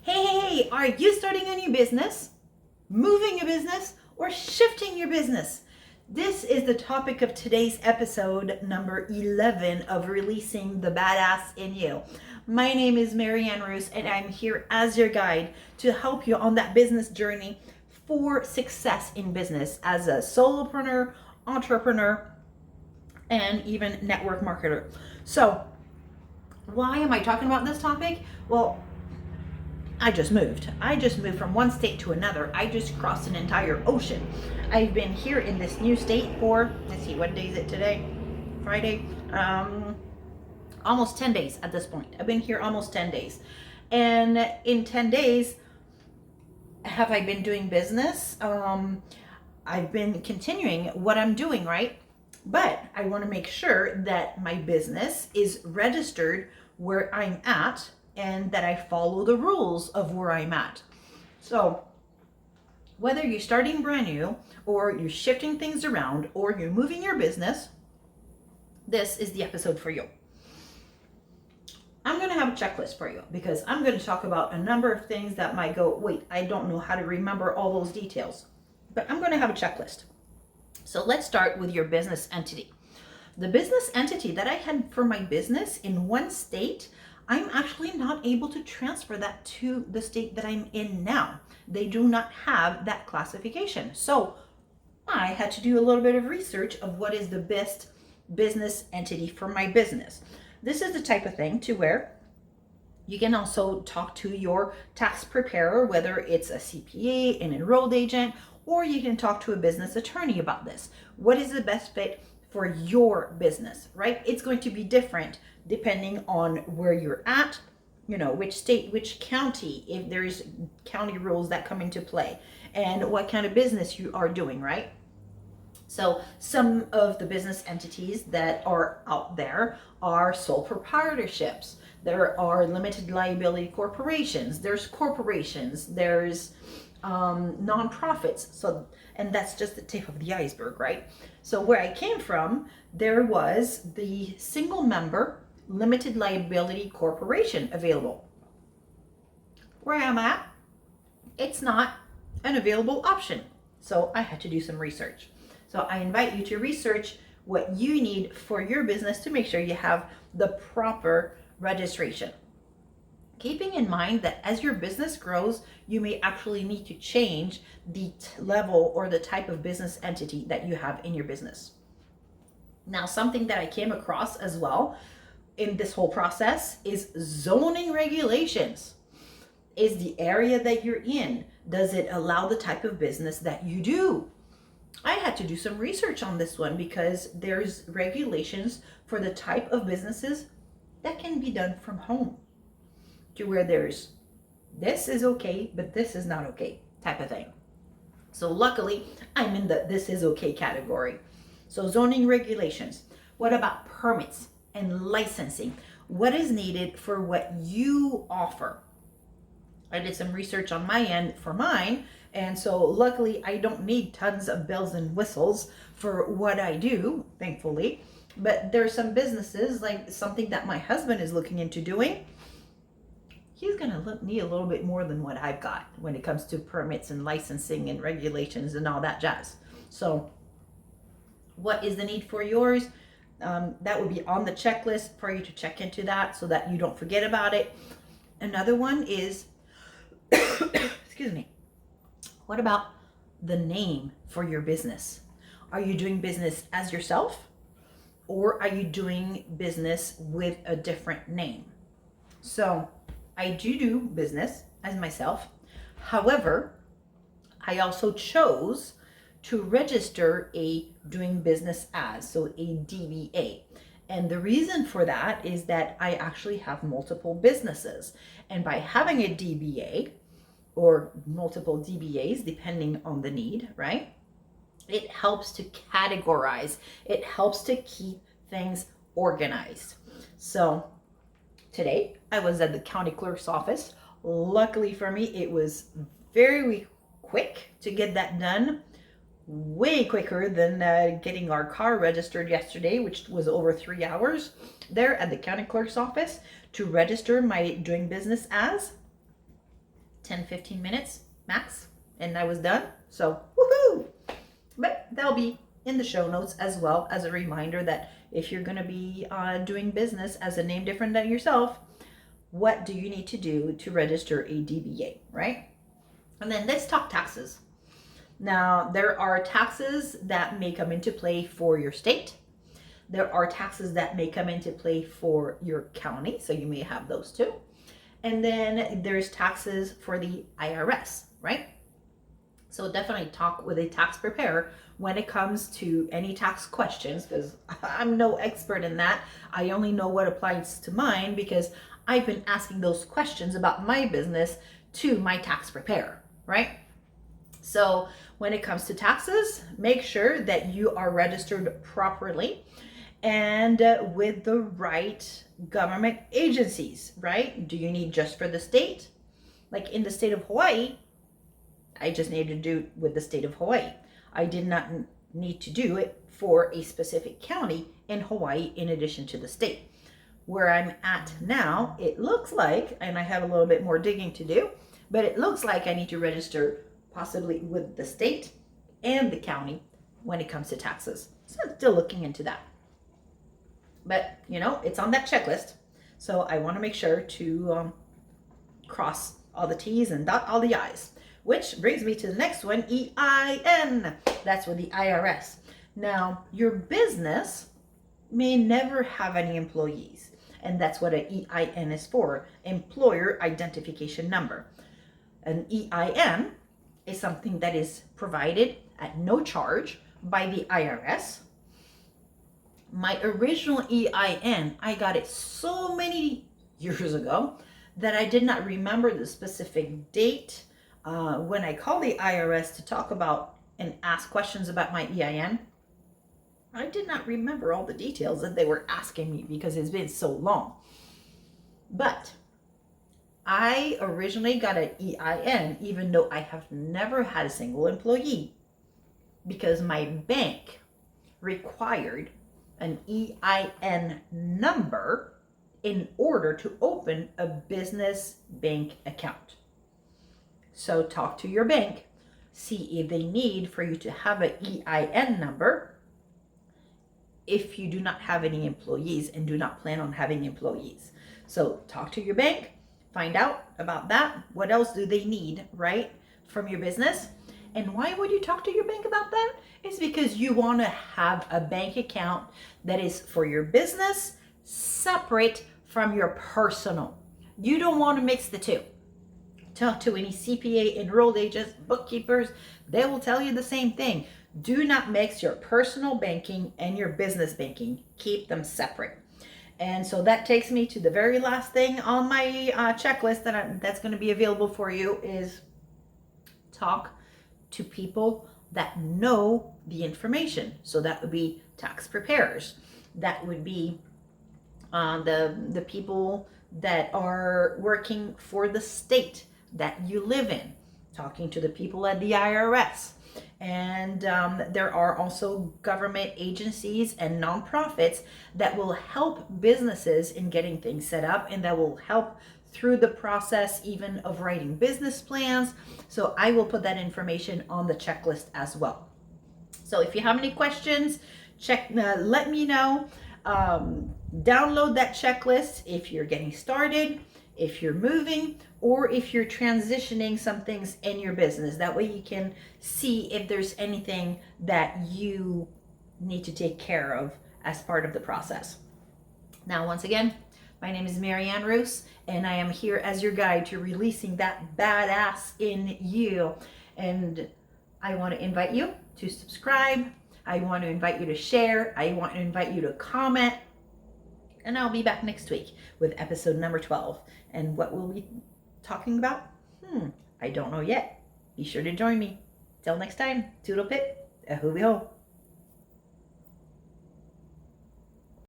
Hey, are you starting a new business, moving a business, or shifting your business? This is the topic of today's episode number 11 of Releasing the Badass in You. My name is Marianne Roos, and I'm here as your guide to help you on that business journey for success in business as a solopreneur, entrepreneur, and even network marketer. So, why am I talking about this topic? Well, I just moved. I just moved from one state to another. I just crossed an entire ocean. I've been here in this new state for, let's see, what day is it today? Friday? Almost 10 days at this point. I've been here almost 10 days. And in 10 days, have I been doing business? I've been continuing what I'm doing, right? But I want to make sure that my business is registered where I'm at and that I follow the rules of where I'm at. So whether you're starting brand new or you're shifting things around or you're moving your business, this is the episode for you. I'm going to have a checklist for you because I'm going to talk about a number of things that might go, wait, I don't know how to remember all those details, but I'm going to have a checklist. So let's start with your business entity. The business entity that I had for my business in one state, I'm actually not able to transfer that to the state that I'm in now. They do not have that classification. So I had to do a little bit of research of what is the best business entity for my business. This is the type of thing to where you can also talk to your tax preparer, whether it's a CPA, an enrolled agent, or you can talk to a business attorney about this. What is the best fit for your business, right? It's going to be different depending on where you're at, which state, which county, if there's county rules that come into play, and what kind of business you are doing, right? So some of the business entities that are out there are sole proprietorships. There are limited liability corporations. There's corporations. There's nonprofits. So, and that's just the tip of the iceberg, right? So where I came from, there was the single member limited liability corporation available. Where I'm at, it's not an available option. So I had to do some research. So I invite you to research what you need for your business to make sure you have the proper registration. Keeping in mind that as your business grows, you may actually need to change the level or the type of business entity that you have in your business. Now, something that I came across as well in this whole process is zoning regulations. Is the area that you're in, does it allow the type of business that you do? I had to do some research on this one because there's regulations for the type of businesses that can be done from home, to where there's this is okay, but this is not okay type of thing. So luckily, I'm in the this is okay category. So zoning regulations. What about permits and licensing? What is needed for what you offer? I did some research on my end for mine, and so luckily I don't need tons of bells and whistles for what I do, thankfully. But there's some businesses, like something that my husband is looking into doing. He's gonna need a little bit more than what I've got when it comes to permits and licensing and regulations and all that jazz. So what is the need for yours? That would be on the checklist for you to check into that so that you don't forget about it. Another one is excuse me. What about the name for your business? Are you doing business as yourself, or are you doing business with a different name? So I do business as myself. However, I also chose to register a doing business as, so a DBA. And the reason for that is that I actually have multiple businesses. And by having a DBA, or multiple DBAs, depending on the need, right? It helps to categorize. It helps to keep things organized. So today I was at the county clerk's office. Luckily for me, it was very quick to get that done. Way quicker than getting our car registered yesterday, which was over 3 hours there at the county clerk's office to register my doing business as. 10, 15 minutes max, and I was done. So, woohoo! But that'll be in the show notes as well as a reminder that if you're going to be doing business as a name different than yourself, what do you need to do to register a DBA, right? And then let's talk taxes. Now, there are taxes that may come into play for your state. There are taxes that may come into play for your county, so you may have those too. And then there's taxes for the IRS, right? So definitely talk with a tax preparer when it comes to any tax questions, because I'm no expert in that. I only know what applies to mine because I've been asking those questions about my business to my tax preparer, right? So when it comes to taxes, make sure that you are registered properly and with the right government agencies, right? Do you need just for the state? Like in the state of Hawaii, I just needed to do it with the state of Hawaii. I did not need to do it for a specific county in Hawaii in addition to the state. Where I'm at now, it looks like, and I have a little bit more digging to do, but it looks like I need to register possibly with the state and the county when it comes to taxes. So I'm still looking into that. But, it's on that checklist. So I want to make sure to cross all the T's and dot all the I's. Which brings me to the next one, EIN. That's with the IRS. Now, your business may never have any employees. And that's what an EIN is for, Employer Identification Number. An EIN is something that is provided at no charge by the IRS. My original EIN, I got it so many years ago that I did not remember the specific date. When I called the IRS to talk about and ask questions about my EIN, I did not remember all the details that they were asking me because it's been so long. But I originally got an EIN even though I have never had a single employee because my bank required an EIN number in order to open a business bank account. So talk to your bank, see if they need for you to have an EIN number if you do not have any employees and do not plan on having employees. So talk to your bank, find out about that. What else do they need, right, from your business? And why would you talk to your bank about that? It's because you want to have a bank account that is for your business, separate from your personal. You don't want to mix the two. Talk to any CPA, enrolled agents, bookkeepers. They will tell you the same thing. Do not mix your personal banking and your business banking. Keep them separate. And so that takes me to the very last thing on my checklist that's going to be available for you is talk to people that know the information. So that would be tax preparers. That would be the people that are working for the state that you live in, talking to the people at the IRS. And there are also government agencies and nonprofits that will help businesses in getting things set up and that will help through the process even of writing business plans. So I will put that information on the checklist as well. So if you have any questions, let me know. Download that checklist if you're getting started, if you're moving, or if you're transitioning some things in your business. That way you can see if there's anything that you need to take care of as part of the process. Now, once again, my name is Marianne Roos, and I am here as your guide to releasing that badass in you. And I want to invite you to subscribe. I want to invite you to share. I want to invite you to comment. And I'll be back next week with episode number 12. And what we'll be talking about? I don't know yet. Be sure to join me. Till next time, toodle pip, a hoobie ho.